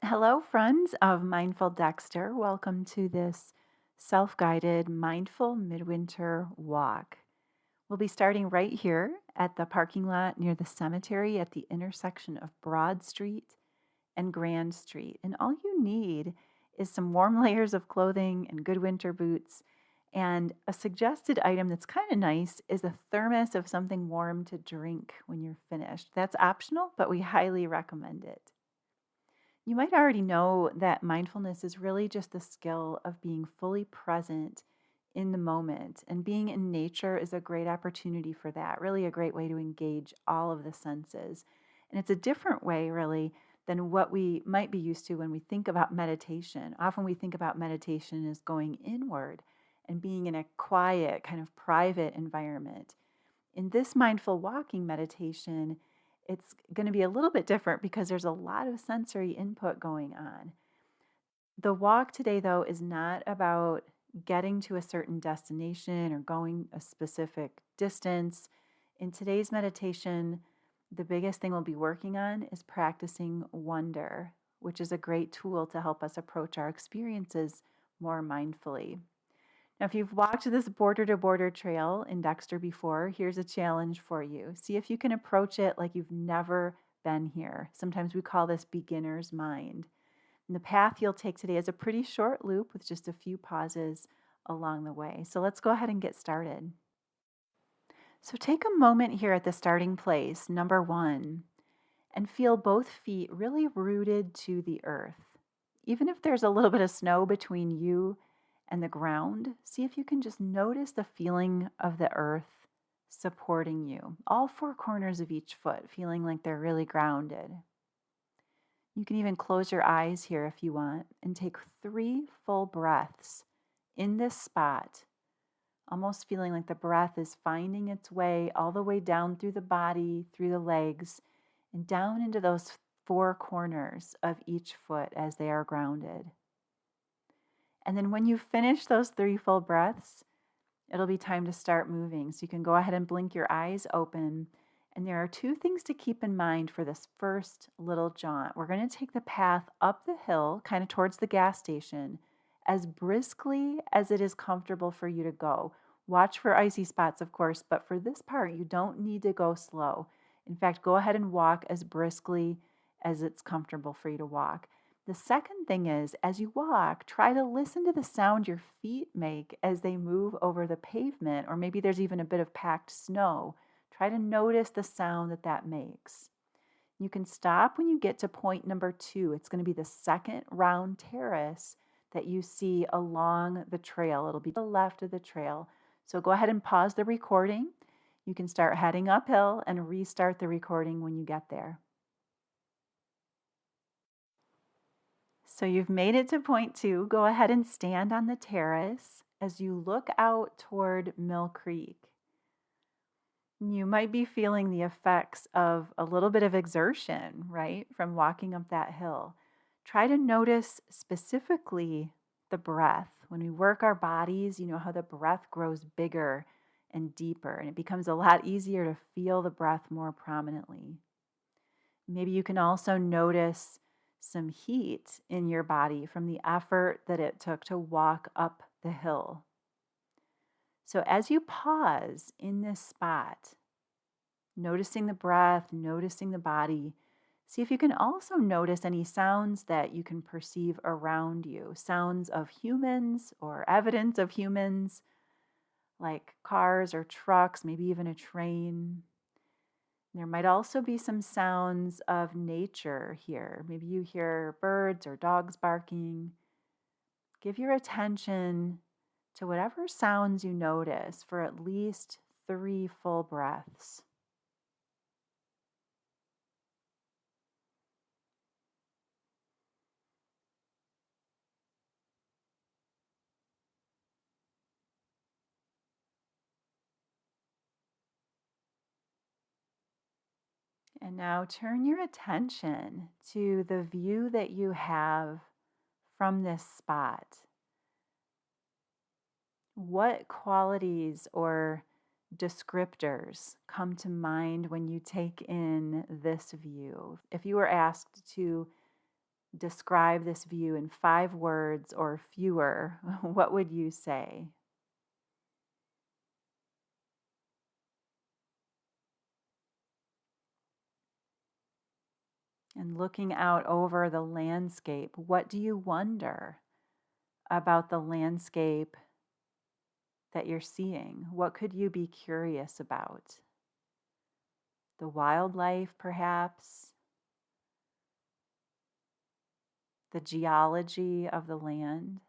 Hello, friends of Mindful Dexter. Welcome to this self guided mindful midwinter walk. We'll be starting right here at the parking lot near the cemetery at the intersection of Broad Street and Grand Street. And all you need is some warm layers of clothing and good winter boots. And a suggested item that's kind of nice is a thermos of something warm to drink when you're finished. That's optional, but we highly recommend it. You might already know that mindfulness is really just the skill of being fully present in the moment. And being in nature is a great opportunity for that, really, a great way to engage all of the senses. And it's a different way, really, than what we might be used to when we think about meditation. Often we think about meditation as going inward and being in a quiet, kind of private environment. In this mindful walking meditation, it's going to be a little bit different because there's a lot of sensory input going on. The walk today, though, is not about getting to a certain destination or going a specific distance. In today's meditation, the biggest thing we'll be working on is practicing wonder, which is a great tool to help us approach our experiences more mindfully. Now, if you've walked this border to border trail in Dexter before, here's a challenge for you. See if you can approach it like you've never been here. Sometimes we call this beginner's mind. And the path you'll take today is a pretty short loop with just a few pauses along the way. So let's go ahead and get started. So take a moment here at the starting place, number one, and feel both feet really rooted to the earth. Even if there's a little bit of snow between you and the ground, see if you can just notice the feeling of the earth supporting you. All four corners of each foot feeling like they're really grounded. You can even close your eyes here if you want and take 3 full breaths in this spot, almost feeling like the breath is finding its way all the way down through the body, through the legs, and down into those 4 corners of each foot as they are grounded. And then when you finish those 3 full breaths, it'll be time to start moving. So you can go ahead and blink your eyes open. And there are 2 things to keep in mind for this first little jaunt. We're going to take the path up the hill, kind of towards the gas station, as briskly as it is comfortable for you to go. Watch for icy spots, of course, but for this part, you don't need to go slow. In fact, go ahead and walk as briskly as it's comfortable for you to walk. The second thing is, as you walk, try to listen to the sound your feet make as they move over the pavement, or maybe there's even a bit of packed snow. Try to notice the sound that that makes. You can stop when you get to point number 2. It's going to be the second round terrace that you see along the trail. It'll be to the left of the trail. So go ahead and pause the recording. You can start heading uphill and restart the recording when you get there. So you've made it to point 2. Go ahead and stand on the terrace as you look out toward Mill Creek. You might be feeling the effects of a little bit of exertion, right, from walking up that hill. Try to notice specifically the breath. When we work our bodies, you know how the breath grows bigger and deeper, and it becomes a lot easier to feel the breath more prominently. Maybe you can also notice some heat in your body from the effort that it took to walk up the hill. So as you pause in this spot, noticing the breath, noticing the body, see if you can also notice any sounds that you can perceive around you. Sounds of humans or evidence of humans, like cars or trucks, maybe even a train. There might also be some sounds of nature here. Maybe you hear birds or dogs barking. Give your attention to whatever sounds you notice for at least 3 full breaths. And now turn your attention to the view that you have from this spot. What qualities or descriptors come to mind when you take in this view? If you were asked to describe this view in 5 words or fewer, what would you say? And looking out over the landscape, what do you wonder about the landscape that you're seeing? What could you be curious about? The wildlife, perhaps? The geology of the land?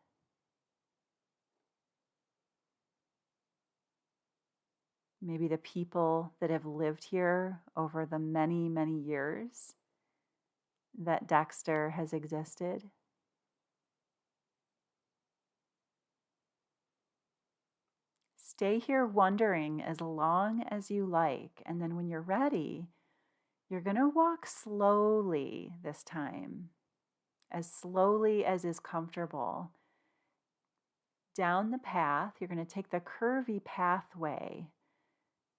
Maybe the people that have lived here over the many, many years that Dexter has existed? Stay here wondering as long as you like. And then when you're ready, you're going to walk slowly this time, as slowly as is comfortable. Down the path, you're going to take the curvy pathway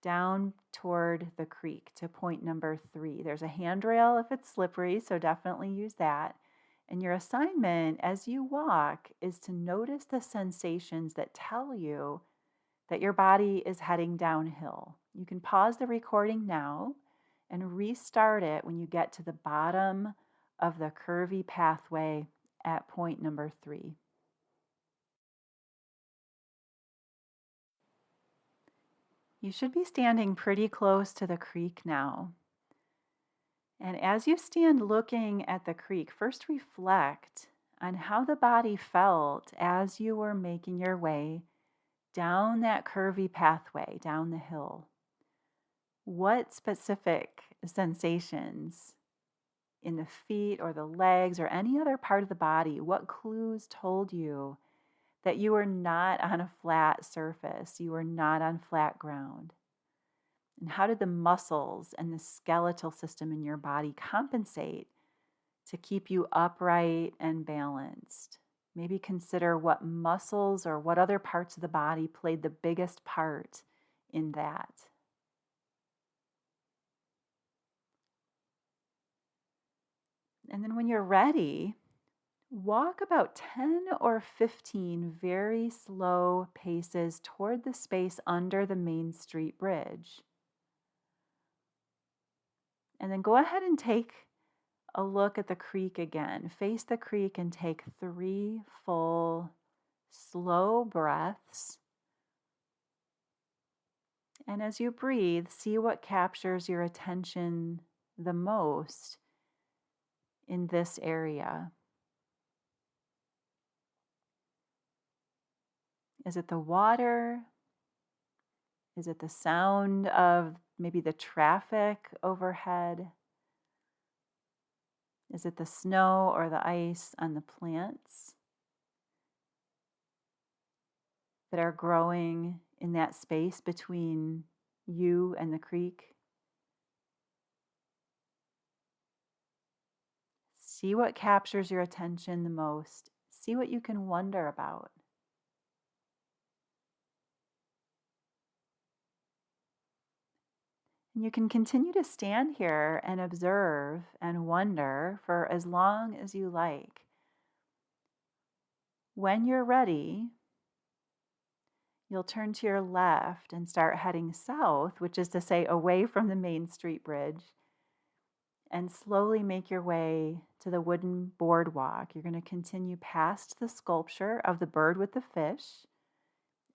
down toward the creek to point number 3. There's a handrail if it's slippery, so definitely use that. And your assignment as you walk is to notice the sensations that tell you that your body is heading downhill. You can pause the recording now and restart it when you get to the bottom of the curvy pathway at point number 3. You should be standing pretty close to the creek now. And as you stand looking at the creek, first reflect on how the body felt as you were making your way down that curvy pathway, down the hill. What specific sensations in the feet or the legs or any other part of the body, what clues told you that you were not on a flat surface, you were not on flat ground? And how did the muscles and the skeletal system in your body compensate to keep you upright and balanced? Maybe consider what muscles or what other parts of the body played the biggest part in that. And then when you're ready, walk about 10 or 15 very slow paces toward the space under the Main Street Bridge. And then go ahead and take a look at the creek again. Face the creek and take 3 full, slow breaths. And as you breathe, see what captures your attention the most in this area. Is it the water? Is it the sound of maybe the traffic overhead? Is it the snow or the ice on the plants that are growing in that space between you and the creek? See what captures your attention the most. See what you can wonder about. And you can continue to stand here and observe and wonder for as long as you like. When you're ready, you'll turn to your left and start heading south, which is to say away from the Main Street Bridge, and slowly make your way to the wooden boardwalk. You're going to continue past the sculpture of the bird with the fish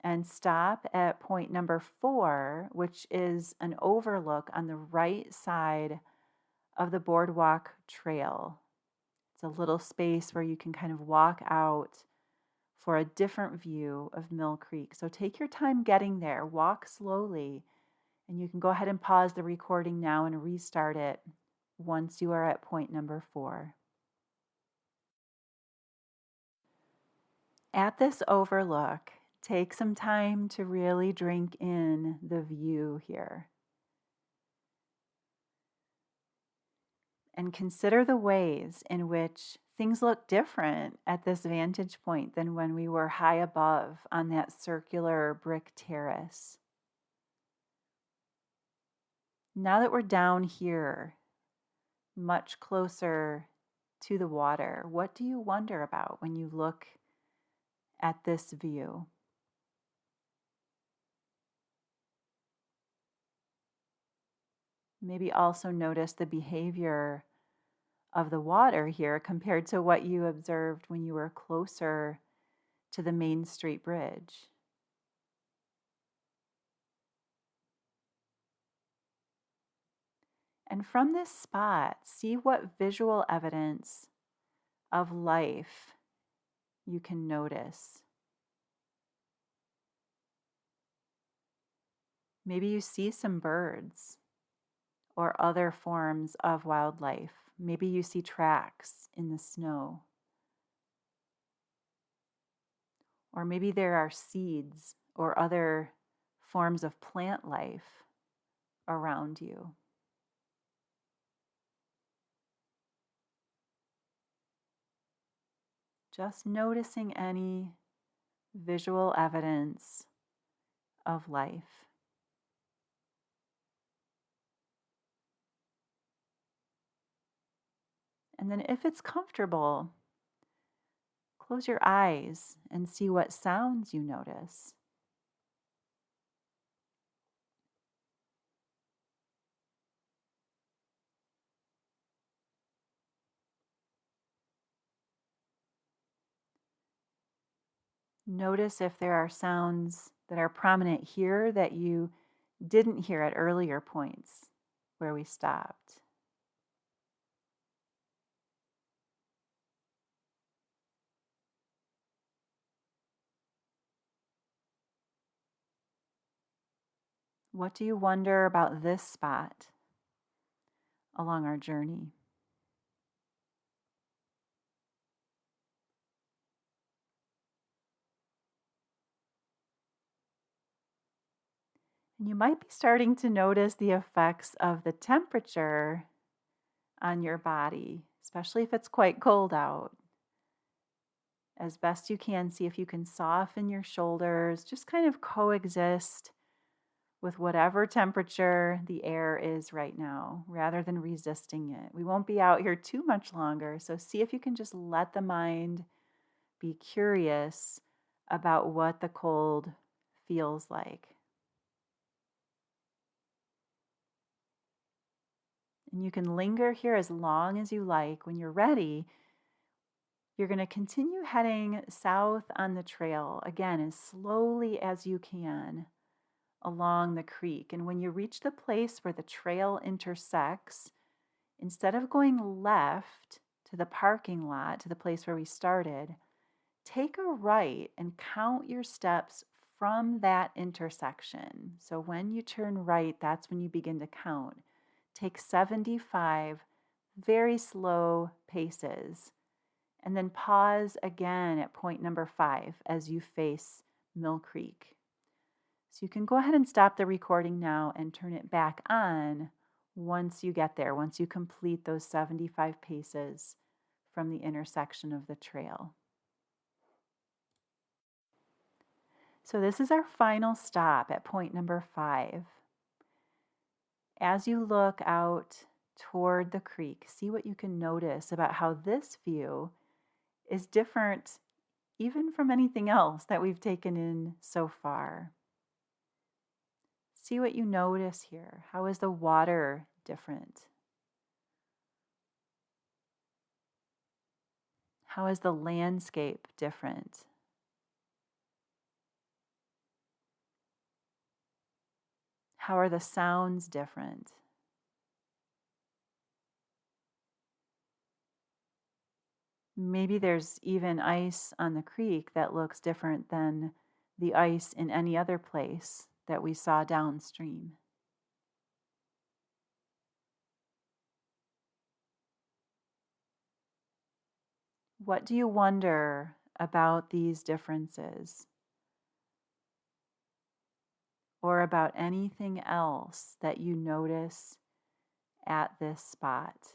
and stop at point number 4, which is an overlook on the right side of the boardwalk trail. It's a little space where you can kind of walk out for a different view of Mill Creek. So take your time getting there, walk slowly, and you can go ahead and pause the recording now and restart it once you are at point number 4. At this overlook, take some time to really drink in the view here. And consider the ways in which things look different at this vantage point than when we were high above on that circular brick terrace. Now that we're down here, much closer to the water, what do you wonder about when you look at this view? Maybe also notice the behavior of the water here compared to what you observed when you were closer to the Main Street Bridge. And from this spot, see what visual evidence of life you can notice. Maybe you see some birds or other forms of wildlife. Maybe you see tracks in the snow. Or maybe there are seeds or other forms of plant life around you. Just noticing any visual evidence of life. And then, if it's comfortable, close your eyes and see what sounds you notice. Notice if there are sounds that are prominent here that you didn't hear at earlier points where we stopped. What do you wonder about this spot along our journey? And you might be starting to notice the effects of the temperature on your body, especially if it's quite cold out. As best you can, see if you can soften your shoulders, just kind of coexist with whatever temperature the air is right now, rather than resisting it. We won't be out here too much longer, so see if you can just let the mind be curious about what the cold feels like. And you can linger here as long as you like. When you're ready, you're going to continue heading south on the trail, again, as slowly as you can along the creek. And when you reach the place where the trail intersects, instead of going left to the parking lot, to the place where we started, take a right and count your steps from that intersection. So when you turn right, that's when you begin to count. Take 75 very slow paces, and then pause again at point number 5 as you face Mill Creek. So you can go ahead and stop the recording now and turn it back on once you get there, once you complete those 75 paces from the intersection of the trail. So this is our final stop at point number 5. As you look out toward the creek, see what you can notice about how this view is different even from anything else that we've taken in so far. See what you notice here. How is the water different? How is the landscape different? How are the sounds different? Maybe there's even ice on the creek that looks different than the ice in any other place that we saw downstream. What do you wonder about these differences? Or about anything else that you notice at this spot?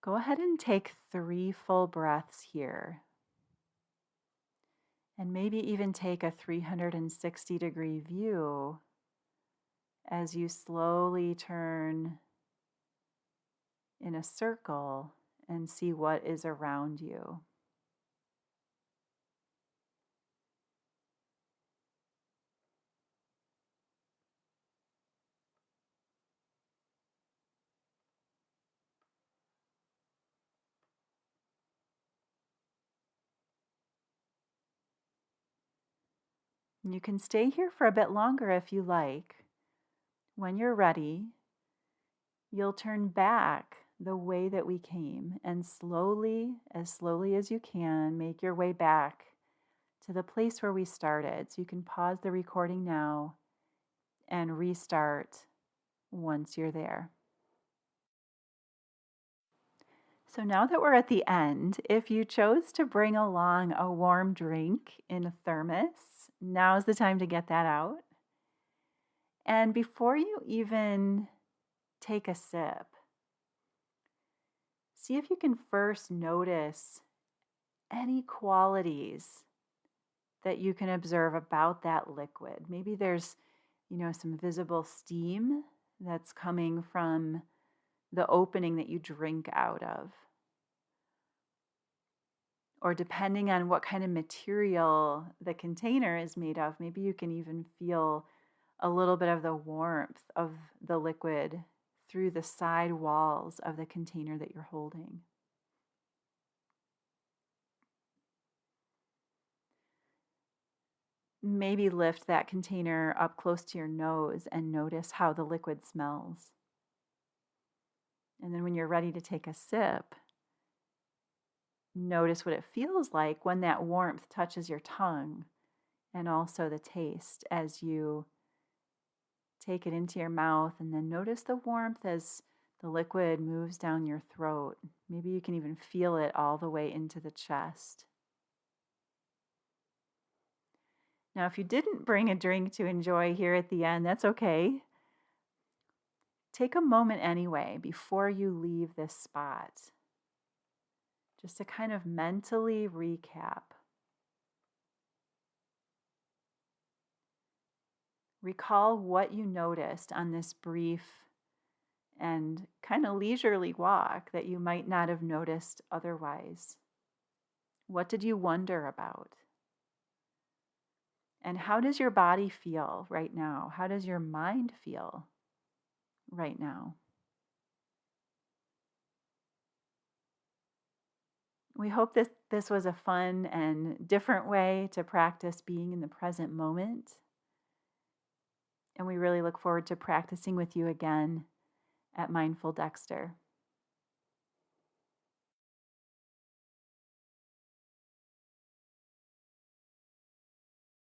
Go ahead and take 3 full breaths here. And maybe even take a 360-degree view as you slowly turn in a circle and see what is around you. You can stay here for a bit longer if you like. When you're ready, you'll turn back the way that we came and slowly as you can, make your way back to the place where we started. So you can pause the recording now and restart once you're there. So now that we're at the end, if you chose to bring along a warm drink in a thermos, now's the time to get that out. And before you even take a sip, see if you can first notice any qualities that you can observe about that liquid. Maybe there's, some visible steam that's coming from the opening that you drink out of. Or depending on what kind of material the container is made of, maybe you can even feel a little bit of the warmth of the liquid through the side walls of the container that you're holding. Maybe lift that container up close to your nose and notice how the liquid smells. And then when you're ready to take a sip, notice what it feels like when that warmth touches your tongue, and also the taste as you take it into your mouth, and then notice the warmth as the liquid moves down your throat. Maybe you can even feel it all the way into the chest. Now, if you didn't bring a drink to enjoy here at the end, that's okay. Take a moment anyway before you leave this spot, just to kind of mentally recap. Recall what you noticed on this brief and kind of leisurely walk that you might not have noticed otherwise. What did you wonder about? And how does your body feel right now? How does your mind feel right now? We hope this was a fun and different way to practice being in the present moment. And we really look forward to practicing with you again at Mindful Dexter.